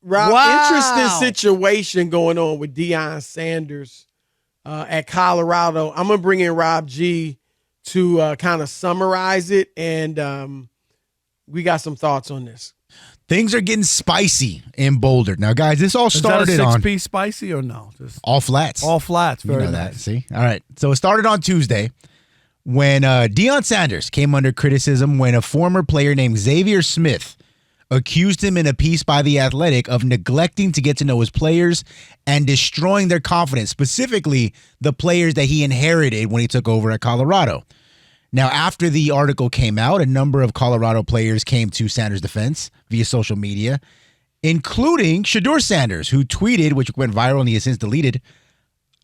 Rob, Wow. interesting situation going on with Deion Sanders at Colorado. I'm going to bring in Rob G to kind of summarize it, and we got some thoughts on this. Things are getting spicy in Boulder. Now, guys, this all started Is that a on six-piece spicy or no? Just all flats. all flats. You Very know nice. that, see? All right. So it started on Tuesday when Deion Sanders came under criticism when a former player named Xavier Smith accused him in a piece by The Athletic of neglecting to get to know his players and destroying their confidence, specifically the players that he inherited when he took over at Colorado. Now, after the article came out, a number of Colorado players came to Sanders' defense via social media, including Shedeur Sanders, who tweeted, which went viral and he has since deleted.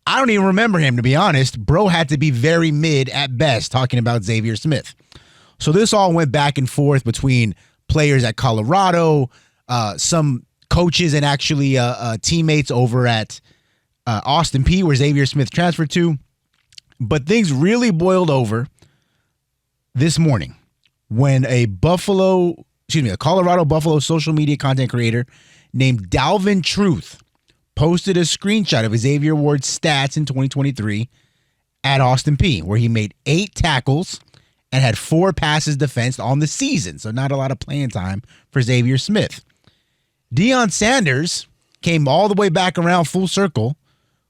I don't even remember him, to be honest. Bro had to be very mid at best talking about Xavier Smith. So this all went back and forth between players at Colorado, some coaches, and actually teammates over at Austin Peay, where Xavier Smith transferred to. But things really boiled over this morning when a Colorado Buffalo social media content creator named Dalvin Truth posted a screenshot of Xavier Ward's stats in 2023 at Austin Peay, where he made 8 tackles and had 4 passes defensed on the season, so not a lot of playing time for Xavier Smith. Deion Sanders came all the way back around full circle,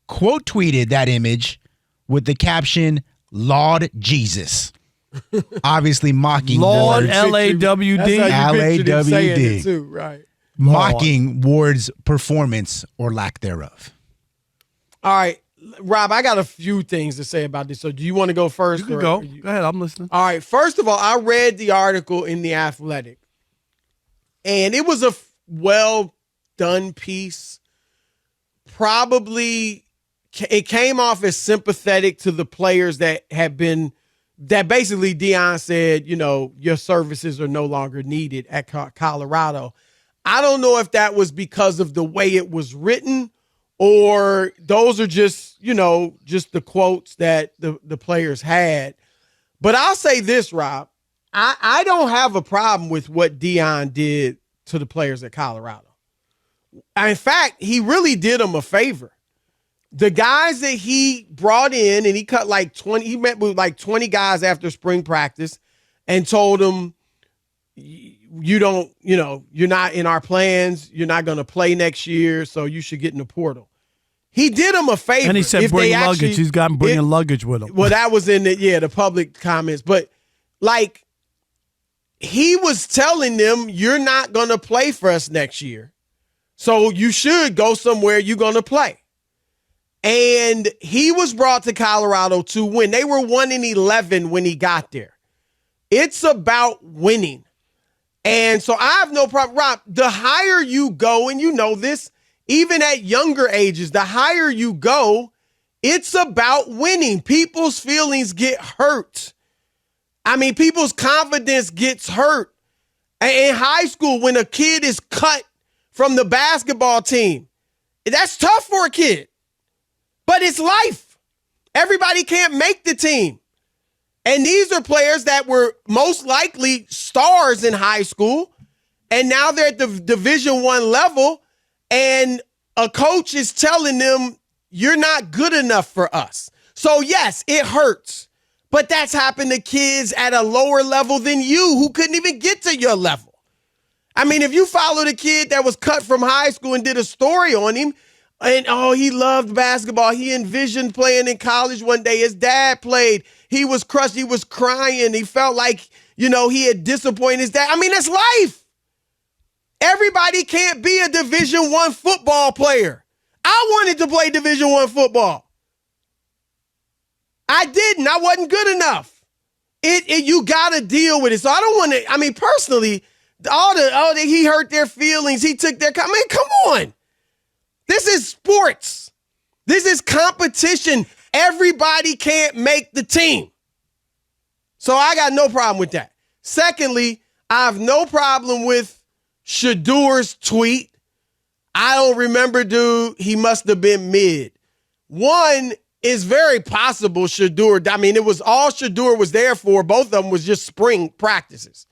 quote tweeted that image with the caption, "Lord Jesus." Obviously mocking Lord Ward's, LAWD. That's how you pictured him saying LAWD. it too, right? mocking Ward's performance or lack thereof. All right, Rob, I got a few things to say about this. So do you want to go first? You can go. Go ahead. I'm listening. All right. First of all, I read the article in The Athletic, and it was a well-done piece. Probably it came off as sympathetic to the players that basically Deion said, your services are no longer needed at Colorado. I don't know if that was because of the way it was written, or those are just the quotes that the players had. But I'll say this, Rob, I don't have a problem with what Deion did to the players at Colorado. In fact, he really did them a favor. The guys that he brought in, and he cut like 20, he met with like 20 guys after spring practice and told them, you're not in our plans. You're not going to play next year, so you should get in the portal. He did him a favor. And he said bring luggage. He's gotten bringing luggage with him. Well, that was in the public comments. But, he was telling them, you're not going to play for us next year, so you should go somewhere you're going to play. And he was brought to Colorado to win. They were 1-11 when he got there. It's about winning. And so I have no problem. Rob, the higher you go, and you know this, even at younger ages, the higher you go, it's about winning. People's feelings get hurt. I mean, people's confidence gets hurt. In high school, when a kid is cut from the basketball team, that's tough for a kid. But it's life. Everybody can't make the team. And these are players that were most likely stars in high school, and now they're at the Division I level, and a coach is telling them, you're not good enough for us. So, yes, it hurts. But that's happened to kids at a lower level than you who couldn't even get to your level. I mean, if you followed a kid that was cut from high school and did a story on him, and, he loved basketball. He envisioned playing in college one day. His dad played. He was crushed. He was crying. He felt like, he had disappointed his dad. I mean, that's life. Everybody can't be a Division I football player. I wanted to play Division I football. I didn't. I wasn't good enough. You got to deal with it. So I don't want to, personally, all the he hurt their feelings. He took their, come on. This is sports. This is competition. Everybody can't make the team. So I got no problem with that. Secondly, I have no problem with Shedeur's tweet. I don't remember, dude. He must have been mid. One, is very possible Shedeur, it was all Shedeur was there for. Both of them was just spring practices.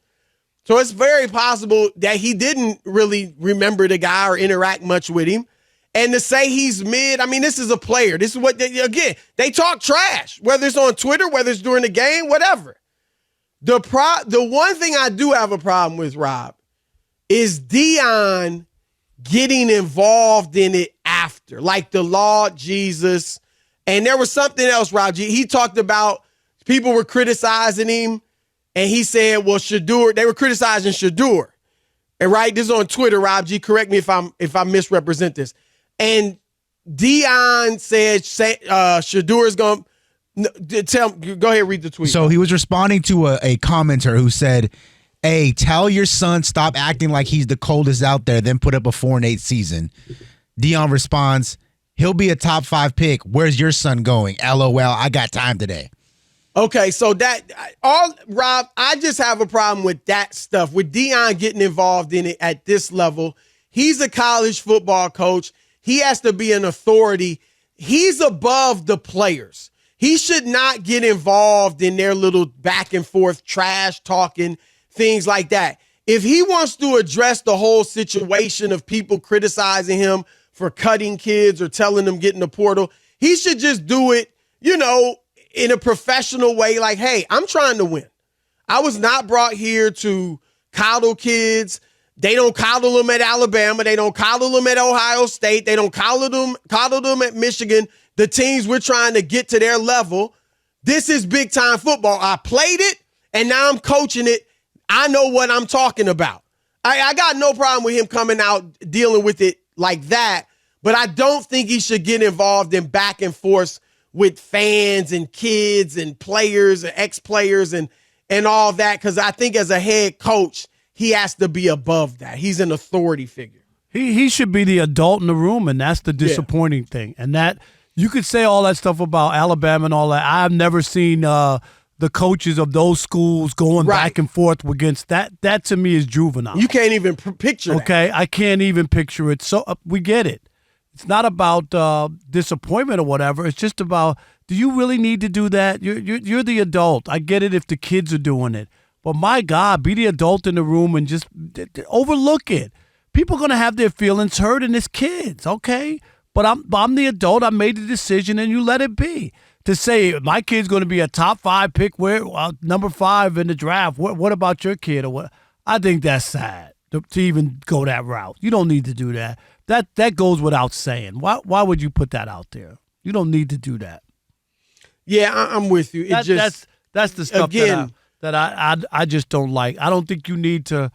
So it's very possible that he didn't really remember the guy or interact much with him. And to say he's mid, I mean, this is a player. This is what, they talk trash, whether it's on Twitter, whether it's during the game, whatever. The one thing I do have a problem with, Rob, is Deion getting involved in it after, like the Lord Jesus. And there was something else, Rob. He talked about people were criticizing him, and he said, well, Shador, they were criticizing Shador. And right, this is on Twitter, Rob G. Correct me if I misrepresent this. And Deion said Shador is going to go ahead and read the tweet. So he was responding to a commenter who said, hey, tell your son stop acting like he's the coldest out there, then put up a 4-8 season. Deion responds, he'll be a top 5 pick. Where's your son going? LOL, I got time today. Okay, so Rob, I just have a problem with that stuff, with Deion getting involved in it at this level. He's a college football coach. He has to be an authority. He's above the players. He should not get involved in their little back and forth trash talking, things like that. If he wants to address the whole situation of people criticizing him for cutting kids or telling them get in the portal, he should just do it, in a professional way. Like, hey, I'm trying to win. I was not brought here to coddle kids. They don't coddle them at Alabama. They don't coddle them at Ohio State. They don't coddle them at Michigan. The teams we're trying to get to their level. This is big time football. I played it, and now I'm coaching it. I know what I'm talking about. I got no problem with him coming out dealing with it like that, but I don't think he should get involved in back and forth with fans and kids and players and ex-players and all that, because I think as a head coach, he has to be above that. He's an authority figure. He should be the adult in the room, and that's the disappointing thing. And that you could say all that stuff about Alabama and all that. I've never seen the coaches of those schools going back and forth against that. That to me is juvenile. You can't even picture that. Okay, I can't even picture it. So we get it. It's not about disappointment or whatever. It's just about, do you really need to do that? You're the adult. I get it if the kids are doing it. But my God, be the adult in the room and just overlook it. People are going to have their feelings hurt, and it's kids, okay? But I'm the adult. I made the decision, and you let it be. To say my kid's going to be a top 5 pick, number 5 in the draft, what about your kid? Or what? I think that's sad to even go that route. You don't need to do that. That goes without saying. Why would you put that out there? You don't need to do that. Yeah, I'm with you. That's the stuff that I just don't like. I don't think you need to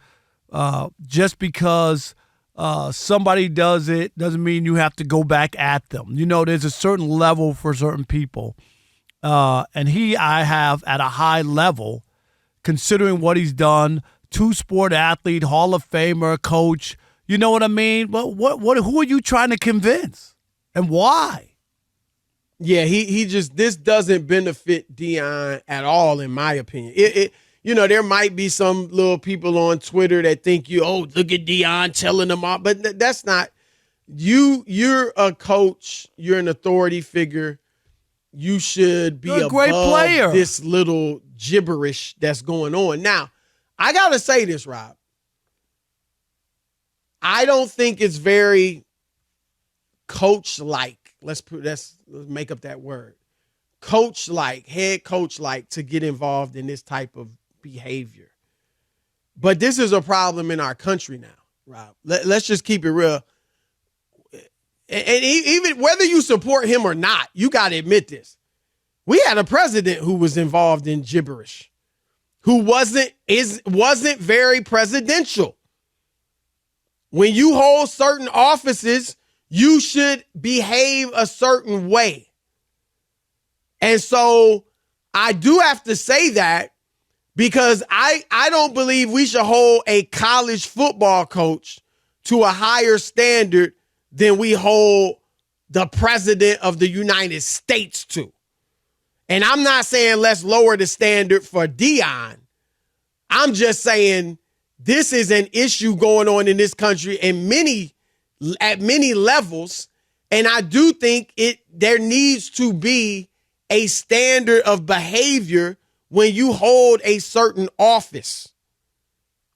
just because somebody does it doesn't mean you have to go back at them. There's a certain level for certain people, and I have at a high level, considering what he's done. 2-sport athlete, Hall of Famer, coach. You know what I mean? But who are you trying to convince, and why? Yeah, this doesn't benefit Deion at all, in my opinion. There might be some little people on Twitter that think look at Deion telling them all, but that's not you. You're a coach. You're an authority figure. You should be a great above player. This little gibberish that's going on. Now, I gotta say this, Rob. I don't think it's very coach-like. Let's make up that word. Coach-like, head coach-like, to get involved in this type of behavior. But this is a problem in our country now, Rob. Let's just keep it real. And even whether you support him or not, you got to admit this. We had a president who was involved in gibberish, who wasn't very presidential. When you hold certain offices, you should behave a certain way. And so I do have to say that, because I don't believe we should hold a college football coach to a higher standard than we hold the president of the United States to. And I'm not saying let's lower the standard for Deion. I'm just saying this is an issue going on in this country at many levels. And I do think there needs to be a standard of behavior when you hold a certain office.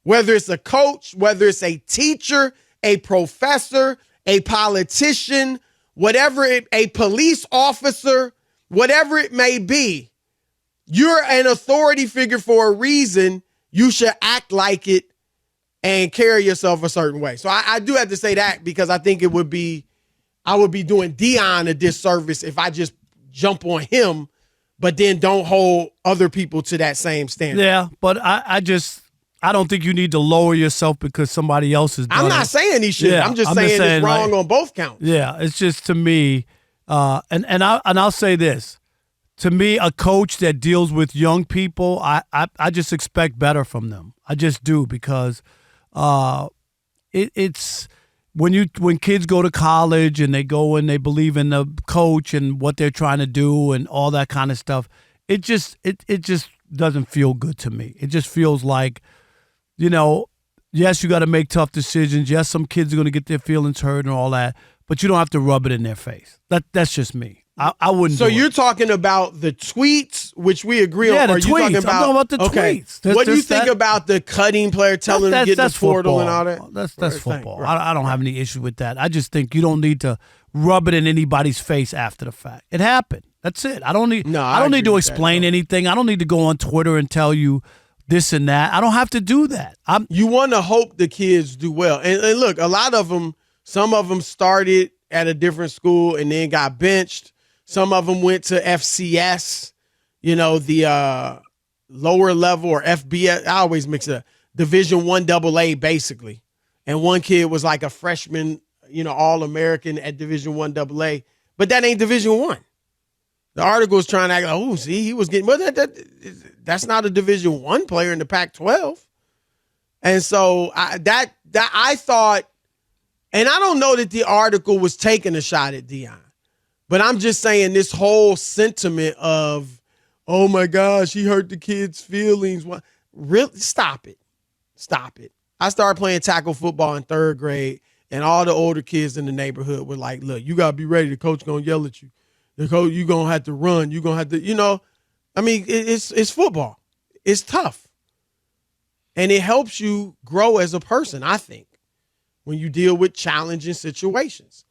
whether it's a coach, whether it's a teacher, a professor, a politician, a police officer, whatever it may be, you're an authority figure for a reason. You should act like it and carry yourself a certain way. So I do have to say that because I think I would be doing Deion a disservice if I just jump on him, but then don't hold other people to that same standard. Yeah, but I don't think you need to lower yourself because somebody else is. I'm not saying he should. Yeah, I'm just saying it's wrong on both counts. Yeah, it's just to me, and I'll say this. To me, a coach that deals with young people, I just expect better from them. I just do because it's when kids go to college and they go and they believe in the coach and what they're trying to do and all that kind of stuff. It just doesn't feel good to me. It just feels like, yes, you got to make tough decisions. Yes, some kids are going to get their feelings hurt and all that, but you don't have to rub it in their face. That's just me. I wouldn't. So do you're it. talking about the tweets, which we agree on. Yeah, the Are tweets. you talking I'm talking about the tweets. What do you think about the cutting player telling them to get in the portal and all that? That's football. Right. I don't have any issue with that. I just think you don't need to rub it in anybody's face after the fact. It happened. That's it. I don't need to explain anything. I don't need to go on Twitter and tell you this and that. I don't have to do that. You want to hope the kids do well. And look, a lot of them, some of them started at a different school and then got benched. Some of them went to FCS, the lower level, or FBS. I always mix it up. Division I AA, basically. And one kid was like a freshman, All-American at Division I AA. But that ain't Division I. The article is trying to act like, he was getting, but that's not a Division I player in the Pac-12. And so I thought, and I don't know that the article was taking a shot at Deion. But I'm just saying this whole sentiment of, oh, my gosh, he hurt the kid's feelings. Really? Stop it. Stop it. I started playing tackle football in 3rd grade, and all the older kids in the neighborhood were like, look, you got to be ready. The coach going to yell at you. The coach, you're going to have to run. You're going to have to, it's football. It's tough. And it helps you grow as a person, I think, when you deal with challenging situations.